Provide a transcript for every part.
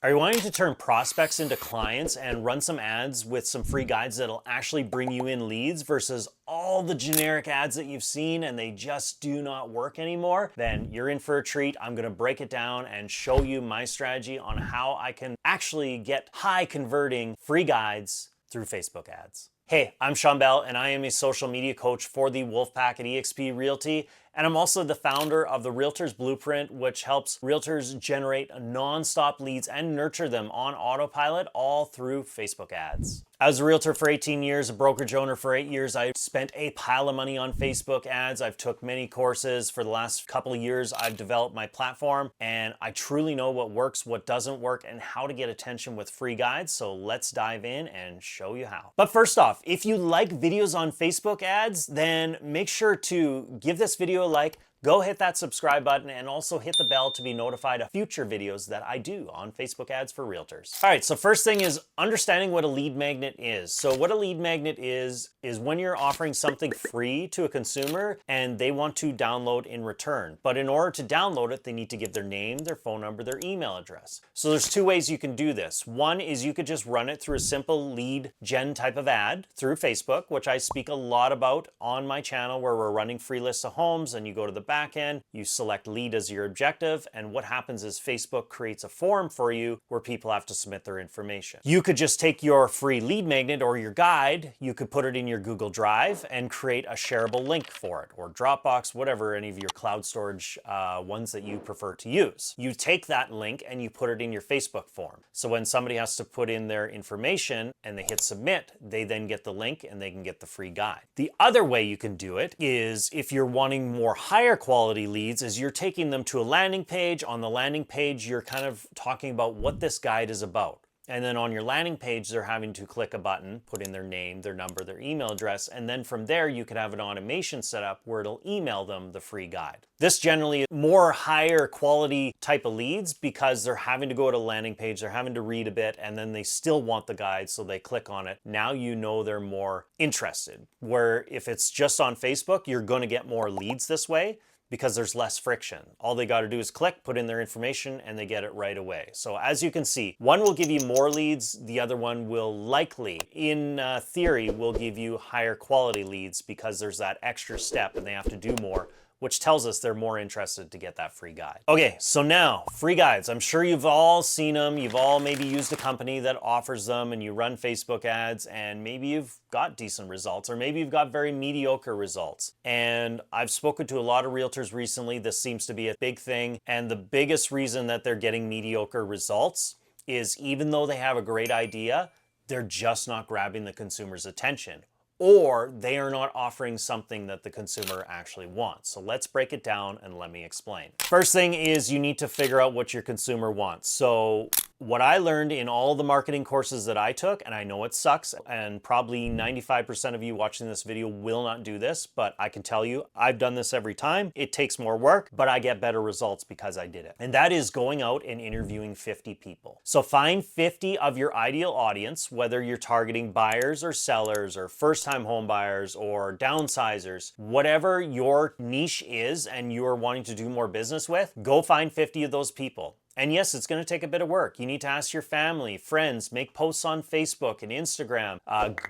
Are you wanting to turn prospects into clients and run some ads with some free guides that'll actually bring you in leads versus all the generic ads that you've seen and they just do not work anymore? Then you're in for a treat. I'm gonna break it down and show you my strategy on how I can actually get high converting free guides through Facebook ads. Hey, I'm Shawn Bell and I am a social media coach for the Wolfpack at eXp Realty. And I'm also the founder of the Realtors Blueprint, which helps realtors generate non-stop leads and nurture them on autopilot all through Facebook ads. I was a realtor for 18 years, a brokerage owner for 8 years. I spent a pile of money on Facebook ads. I've took many courses. For the last couple of years, I've developed my platform and I truly know what works, what doesn't work, and how to get attention with free guides. So let's dive in and show you how. But first off, if you like videos on Facebook ads, then make sure to give this video a like, go hit that subscribe button, and also hit the bell to be notified of future videos that I do on Facebook ads for realtors. All right, so first thing is understanding what a lead magnet is. So what a lead magnet is when you're offering something free to a consumer and they want to download in return. But in order to download it, they need to give their name, their phone number, their email address. So there's two ways you can do this. One is you could just run it through a simple lead gen type of ad through Facebook, which I speak a lot about on my channel, where we're running free lists of homes, and you go to the back end, you select lead as your objective, and what happens is Facebook creates a form for you where people have to submit their information. You could just take your free lead magnet or your guide, you could put it in your Google Drive and create a shareable link for it, or Dropbox, whatever, any of your cloud storage ones that you prefer to use. You take that link and you put it in your Facebook form. So when somebody has to put in their information and they hit submit, they then get the link and they can get the free guide. The other way you can do it is, if you're wanting more higher quality leads, is you're taking them to a landing page. On the landing page, you're kind of talking about what this guide is about. And then on your landing page, they're having to click a button, put in their name, their number, their email address, and then from there, you could have an automation set up where it'll email them the free guide. This generally is more higher quality type of leads because they're having to go to a landing page, they're having to read a bit, and then they still want the guide, so they click on it. Now you know they're more interested. Where if it's just on Facebook, you're gonna get more leads this way, because there's less friction. All they got to do is click, put in their information, and they get it right away. So as you can see, one will give you more leads, the other one will likely, in theory, will give you higher quality leads because there's that extra step and they have to do more, which tells us they're more interested to get that free guide. Okay, so now, free guides. I'm sure you've all seen them. You've all maybe used a company that offers them and you run Facebook ads and maybe you've got decent results, or maybe you've got very mediocre results. And I've spoken to a lot of realtors recently. This seems to be a big thing. And the biggest reason that they're getting mediocre results is, even though they have a great idea, they're just not grabbing the consumer's attention, or they are not offering something that the consumer actually wants. So let's break it down and let me explain. First thing is, you need to figure out what your consumer wants. So what I learned in all the marketing courses that I took, and I know it sucks, and probably 95% of you watching this video will not do this, but I can tell you, I've done this every time. It takes more work, but I get better results because I did it. And that is going out and interviewing 50 people. So find 50 of your ideal audience, whether you're targeting buyers or sellers or first-time home buyers or downsizers, whatever your niche is and you're wanting to do more business with, go find 50 of those people. And yes, it's going to take a bit of work. You need to ask your family, friends, make posts on Facebook and Instagram,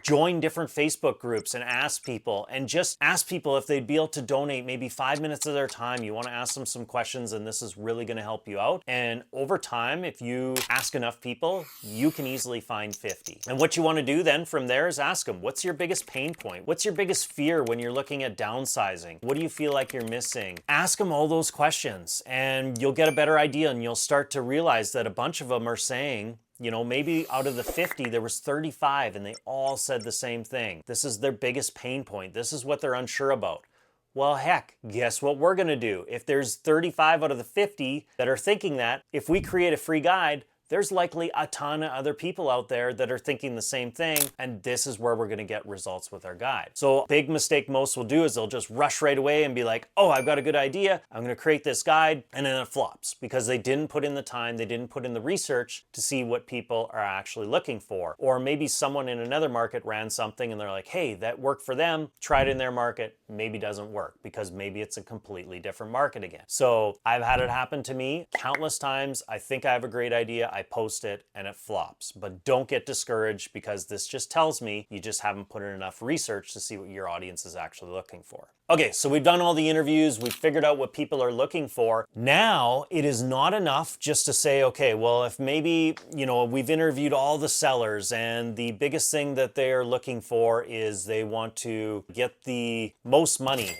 join different Facebook groups and ask people, and just ask people if they'd be able to donate maybe 5 minutes of their time. You want to ask them some questions, and this is really going to help you out. And over time, if you ask enough people, you can easily find 50. And what you want to do then from there is ask them, what's your biggest pain point? What's your biggest fear when you're looking at downsizing? What do you feel like you're missing? Ask them all those questions and you'll get a better idea, and you'll start to realize that a bunch of them are saying, you know, maybe out of the 50, there was 35 and they all said the same thing. This is their biggest pain point. This is what they're unsure about. Well, heck, guess what we're gonna do? If there's 35 out of the 50 that are thinking that, if we create a free guide, there's likely a ton of other people out there that are thinking the same thing, and this is where we're gonna get results with our guide. So a big mistake most will do is they'll just rush right away and be like, oh, I've got a good idea, I'm gonna create this guide, and then it flops because they didn't put in the time, they didn't put in the research to see what people are actually looking for. Or maybe someone in another market ran something and they're like, hey, that worked for them, try it in their market, maybe doesn't work because maybe it's a completely different market again. So I've had it happen to me countless times. I think I have a great idea, I post it and it flops. But don't get discouraged, because this just tells me you just haven't put in enough research to see what your audience is actually looking for. Okay, so we've done all the interviews, we've figured out what people are looking for. Now, it is not enough just to say, okay, well, if maybe, we've interviewed all the sellers and the biggest thing that they're looking for is they want to get the most money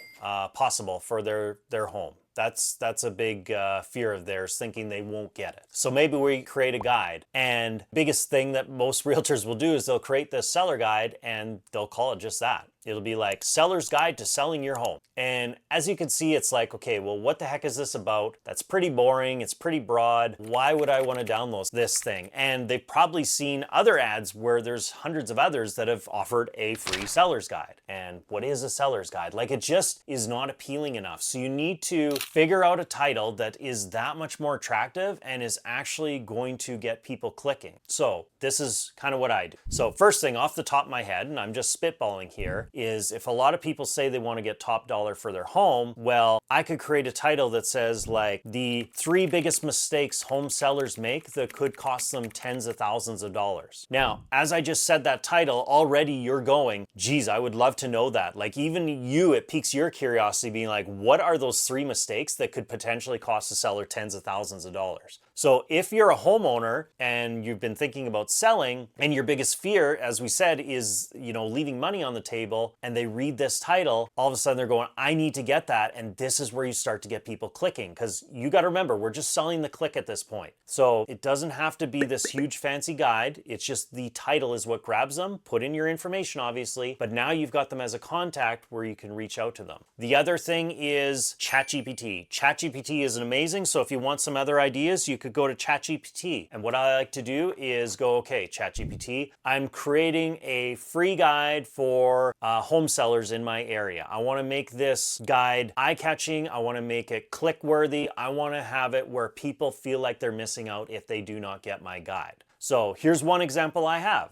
possible for their home. That's a big fear of theirs, thinking they won't get it. So maybe we create a guide, and biggest thing that most realtors will do is they'll create this seller guide and they'll call it just that. It'll be like Seller's Guide to Selling Your Home. And as you can see, it's like, okay, well, what the heck is this about? That's pretty boring. It's pretty broad. Why would I want to download this thing? And they've probably seen other ads where there's hundreds of others that have offered a free seller's guide. And what is a seller's guide? Like, it just is not appealing enough. So you need to figure out a title that is that much more attractive and is actually going to get people clicking. So this is kind of what I do. So first thing off the top of my head, and I'm just spitballing here, is if a lot of people say they want to get top dollar for their home, well, I could create a title that says like the 3 biggest mistakes home sellers make that could cost them tens of thousands of dollars. Now, as I just said that title, already you're going, geez, I would love to know that. Like, even you, it piques your curiosity, being like, what are those 3 mistakes that could potentially cost a seller tens of thousands of dollars? So if you're a homeowner and you've been thinking about selling, and your biggest fear, as we said, is, leaving money on the table, and they read this title, all of a sudden they're going, I need to get that. And this is where you start to get people clicking, because you got to remember, we're just selling the click at this point. So it doesn't have to be this huge fancy guide. It's just the title is what grabs them. Put in your information, obviously, but now you've got them as a contact where you can reach out to them. The other thing is ChatGPT. ChatGPT is amazing. So if you want some other ideas, you could go to ChatGPT. And what I like to do is go, okay, ChatGPT, I'm creating a free guide for home sellers in my area. I want to make this guide eye-catching. I want to make it click-worthy. I want to have it where people feel like they're missing out if they do not get my guide. So here's one example I have.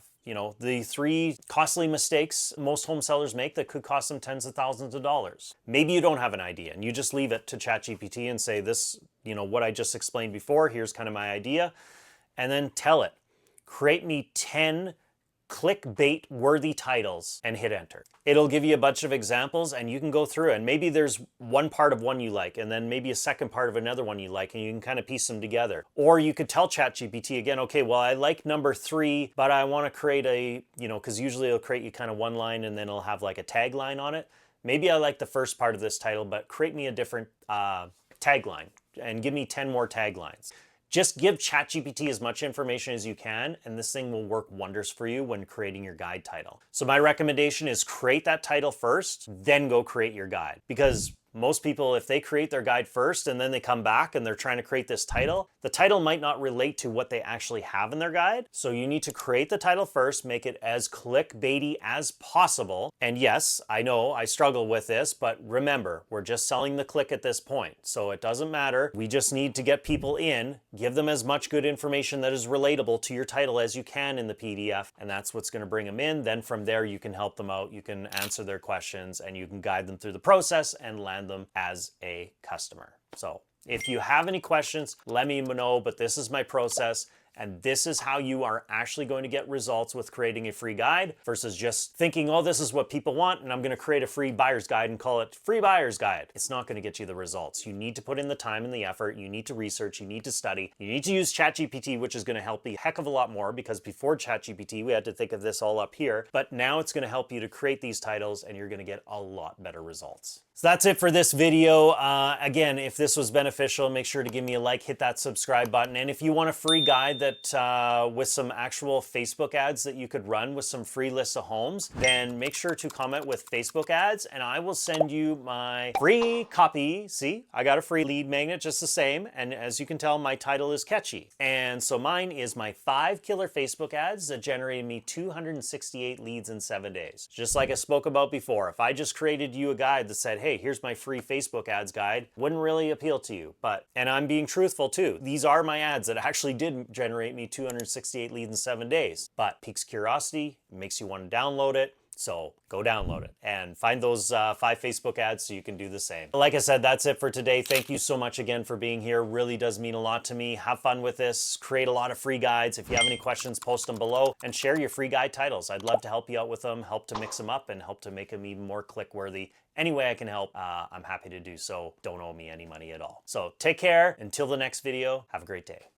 The 3 costly mistakes most home sellers make that could cost them tens of thousands of dollars. Maybe you don't have an idea and you just leave it to ChatGPT and say this, what I just explained before, here's kind of my idea. And then tell it, create me 10 clickbait worthy titles and hit enter. It'll give you a bunch of examples and you can go through, and maybe there's one part of one you like and then maybe a second part of another one you like, and you can kind of piece them together. Or you could tell ChatGPT again, okay, well, I like number 3, but I want to create a, because usually it'll create you kind of one line and then it'll have like a tagline on it. Maybe I like the first part of this title, but create me a different tagline and give me 10 more taglines. Just give ChatGPT as much information as you can, and this thing will work wonders for you when creating your guide title. So my recommendation is create that title first, then go create your guide. Because most people, if they create their guide first and then they come back and they're trying to create this title, the title might not relate to what they actually have in their guide. So you need to create the title first, make it as clickbaity as possible. And yes, I know I struggle with this, but remember, we're just selling the click at this point. So it doesn't matter. We just need to get people in, give them as much good information that is relatable to your title as you can in the PDF. And that's what's going to bring them in. Then from there, you can help them out. You can answer their questions and you can guide them through the process and land them as a customer. So if you have any questions, let me know, but this is my process. And this is how you are actually going to get results with creating a free guide versus just thinking, oh, this is what people want, and I'm going to create a free buyer's guide and call it free buyer's guide. It's not going to get you the results. You need to put in the time and the effort. You need to research. You need to study. You need to use ChatGPT, which is going to help a heck of a lot more, because before ChatGPT, we had to think of this all up here. But now it's going to help you to create these titles, and you're going to get a lot better results. So that's it for this video. Again, if this was beneficial, make sure to give me a like, hit that subscribe button. And if you want a free guide that with some actual Facebook ads that you could run with some free lists of homes, then make sure to comment with Facebook ads and I will send you my free copy. See, I got a free lead magnet just the same. And as you can tell, my title is catchy. And so mine is my 5 killer Facebook ads that generated me 268 leads in 7 days. Just like I spoke about before, if I just created you a guide that said, hey, here's my free Facebook ads guide, wouldn't really appeal to you. And I'm being truthful too. These are my ads that actually did generate me 268 leads in 7 days, but piques curiosity, makes you want to download it. So go download it and find those 5 Facebook ads so you can do the same. Like I said, that's it for today. Thank you so much again for being here. Really does mean a lot to me. Have fun with this. Create a lot of free guides. If you have any questions, post them below and share your free guide titles. I'd love to help you out with them, help to mix them up, and help to make them even more click worthy. Any way I can help, I'm happy to do so. Don't owe me any money at all. So take care. Until the next video, have a great day.